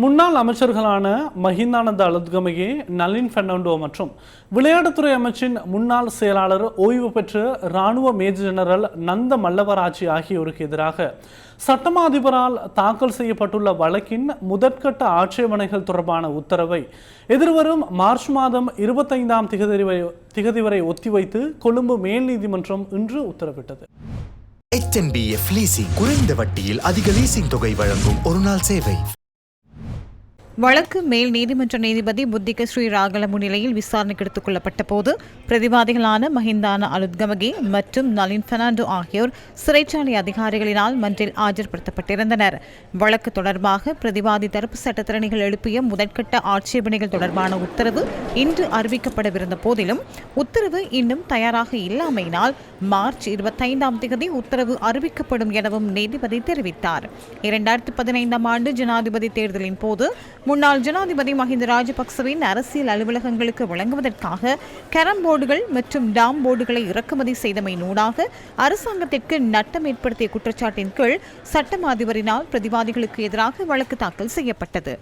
முன்னாள் அமைச்சர்களான மஹிந்தானந்த அலுத்கமகே, நளின் பெர்னாண்டோ மற்றும் விளையாட்டுத்துறை அமைச்சின் முன்னாள் செயலாளர் ஓய்வு பெற்ற இராணுவ மேஜர் ஜெனரல் நந்த மல்லவராஜி ஆகியோருக்கு எதிராக சட்டமா அதிபரால் தாக்கல் செய்யப்பட்டுள்ள வழக்கின் முதற்கட்ட ஆட்சேபனைகள் தொடர்பான உத்தரவை எதிர்வரும் மார்ச் மாதம் 25ஆம் திகதி வரை ஒத்திவைத்து கொழும்பு மேல் நீதிமன்றம் இன்று உத்தரவிட்டது. HNBF லீசிங் குறைந்த வட்டியில் அதிக லீசிங் தொகை வழங்கும் ஒரு நாள் சேவை. வழக்கு மேல் நீதிமன்ற நீதிபதி புத்திக ஸ்ரீ ராகல முன்னிலையில் விசாரணைக்கு எடுத்துக் கொள்ளப்பட்ட போது பிரதிவாதிகளான மஹிந்தான அலுத்கமகே மற்றும் நளின் பெர்னாண்டோ ஆகியோர் சிறைச்சாலை அதிகாரிகளினால் மன்றில் ஆஜர்படுத்தப்பட்டிருந்தனர். வழக்கு தொடர்பாக பிரதிவாதி தரப்பு சட்டத்திறனிகள் எழுப்பிய முதற்கட்ட ஆட்சேபனைகள் தொடர்பான உத்தரவு இன்று அறிவிக்கப்படவிருந்த போதிலும் உத்தரவு இன்னும் தயாராக இல்லாமையினால் மார்ச் 25ஆம் தேதி உத்தரவு அறிவிக்கப்படும் எனவும் நீதிபதி தெரிவித்தார். 2015ஆம் ஆண்டு ஜனாதிபதி தேர்தலின் போது முன்னாள் ஜனாதிபதி மஹிந்த ராஜபக்சவின் அரசியல் அலுவலகங்களுக்கு வழங்குவதற்காக கேரம் போர்டுகள் மற்றும் டாம் போர்டுகளை இறக்குமதி செய்தமையினூடாக அரசாங்கத்திற்கு நட்டம் ஏற்படுத்திய குற்றச்சாட்டின் கீழ் சட்டமா அதிபரினால் பிரதிவாதிகளுக்கு எதிராக வழக்கு தாக்கல் செய்யப்பட்டது.